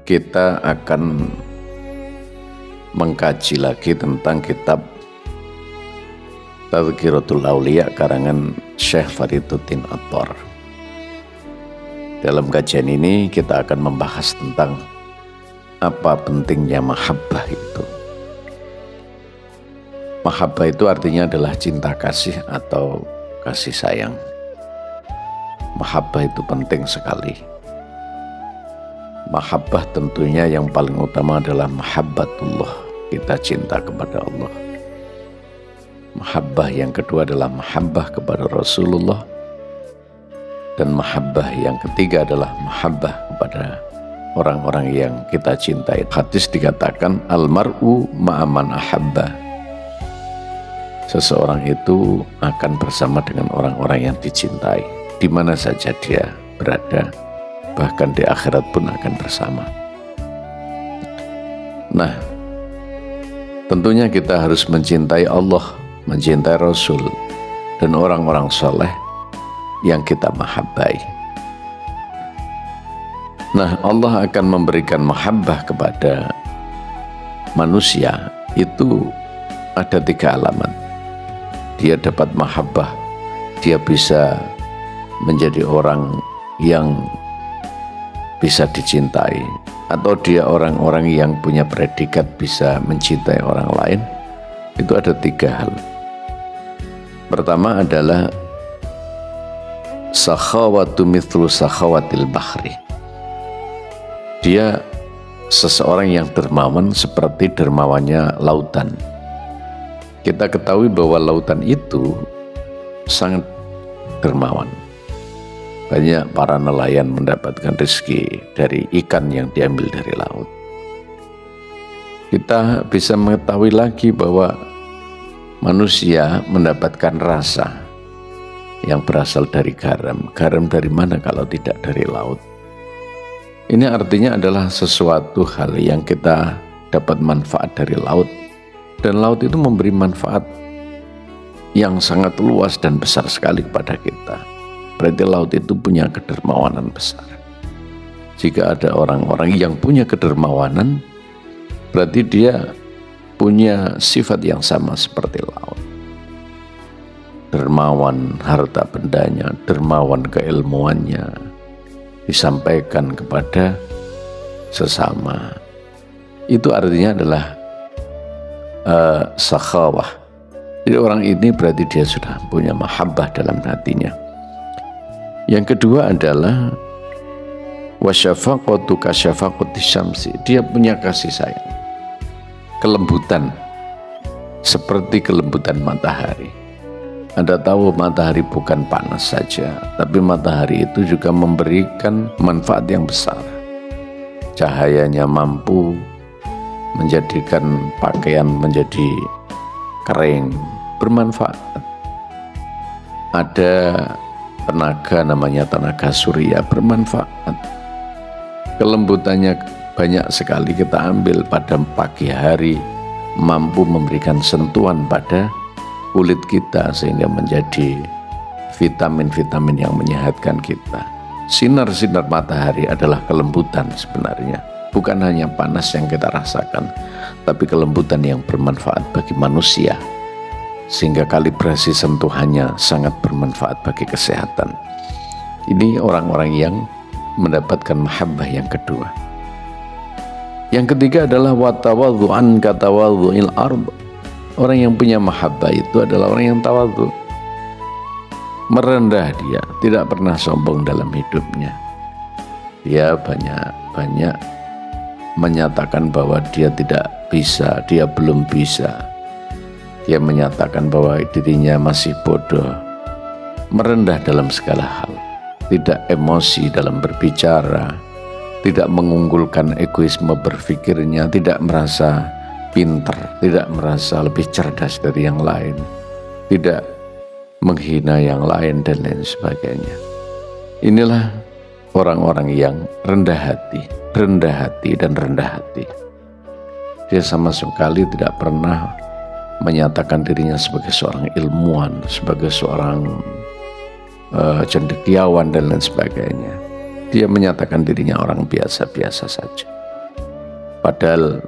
Kita akan mengkaji lagi tentang kitab Tadhkiratul Auliya karangan Syekh Fariduddin Attar. Dalam kajian ini kita akan membahas tentang apa pentingnya mahabbah itu. Mahabbah itu artinya adalah cinta kasih atau kasih sayang. Mahabbah itu penting sekali. Mahabbah tentunya yang paling utama adalah mahabbatullah, kita cinta kepada Allah. Mahabbah yang kedua adalah mahabbah kepada Rasulullah. Dan mahabbah yang ketiga adalah mahabbah kepada orang-orang yang kita cintai. Hadis dikatakan almar'u ma'aman ahabba. Seseorang itu akan bersama dengan orang-orang yang dicintai, di mana saja dia berada, bahkan di akhirat pun akan bersama. Nah, tentunya kita harus mencintai Allah, mencintai Rasul, dan orang-orang soleh yang kita mahabbai. Nah, Allah akan memberikan mahabbah kepada manusia itu ada 3 alamat. Dia dapat mahabbah, dia bisa menjadi orang yang bisa dicintai, atau dia orang-orang yang punya predikat bisa mencintai orang lain. Itu ada 3 hal. Pertama adalah sakhawatu mithlu sakhawatil bahri. Dia seseorang yang dermawan seperti dermawannya lautan. Kita ketahui bahwa lautan itu sangat dermawan. Banyak para nelayan mendapatkan rezeki dari ikan yang diambil dari laut. Kita bisa mengetahui lagi bahwa manusia mendapatkan rasa yang berasal dari garam. Garam dari mana kalau tidak dari laut? Ini artinya adalah sesuatu hal yang kita dapat manfaat dari laut. Dan laut itu memberi manfaat yang sangat luas dan besar sekali kepada kita. Berarti laut itu punya kedermawanan besar. Jika ada orang-orang yang punya kedermawanan, berarti dia punya sifat yang sama seperti laut. Dermawan harta bendanya, dermawan keilmuannya, disampaikan kepada sesama. Itu artinya adalah sakhawah. Jadi orang ini berarti dia sudah punya mahabbah dalam hatinya. Yang kedua adalah wasyafaqatu kasyafaqati syamsi. Dia punya kasih sayang, kelembutan seperti kelembutan matahari. Anda tahu matahari bukan panas saja, tapi matahari itu juga memberikan manfaat yang besar. Cahayanya mampu menjadikan pakaian menjadi kering, bermanfaat. Ada tenaga namanya tenaga surya, bermanfaat. Kelembutannya banyak sekali kita ambil pada pagi hari, mampu memberikan sentuhan pada kulit kita sehingga menjadi vitamin-vitamin yang menyehatkan kita. Sinar-sinar matahari adalah kelembutan sebenarnya. Bukan hanya panas yang kita rasakan, tapi kelembutan yang bermanfaat bagi manusia. Sehingga kalibrasi sentuhannya sangat bermanfaat bagi kesehatan. Ini orang-orang yang mendapatkan mahabbah yang kedua. Yang ketiga adalah watawadhu'an katawadhu'il ardh. Orang yang punya mahabbah itu adalah orang yang tawadhu. Merendah dia, tidak pernah sombong dalam hidupnya. Dia banyak menyatakan bahwa dia tidak bisa, dia belum bisa. Dia menyatakan bahwa dirinya masih bodoh. Merendah dalam segala hal, tidak emosi dalam berbicara, tidak mengunggulkan egoisme berpikirnya, tidak merasa pintar, tidak merasa lebih cerdas dari yang lain, tidak menghina yang lain dan lain sebagainya. Inilah orang-orang yang rendah hati dan rendah hati. Dia sama sekali tidak pernah menyatakan dirinya sebagai seorang ilmuwan, sebagai seorang cendekiawan dan lain sebagainya. Dia menyatakan dirinya orang biasa-biasa saja. Padahal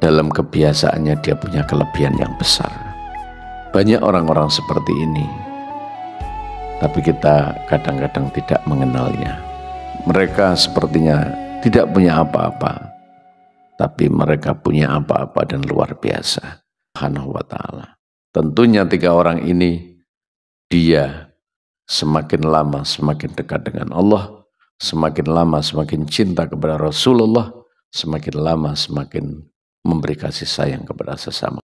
dalam kebiasaannya dia punya kelebihan yang besar. Banyak orang-orang seperti ini, tapi kita kadang-kadang tidak mengenalnya. Mereka sepertinya tidak punya apa-apa, tapi mereka punya apa-apa dan luar biasa. Subhanahu wa ta'ala. Tentunya tiga orang ini, dia semakin lama semakin dekat dengan Allah, semakin lama semakin cinta kepada Rasulullah, semakin lama semakin memberi kasih sayang kepada sesama.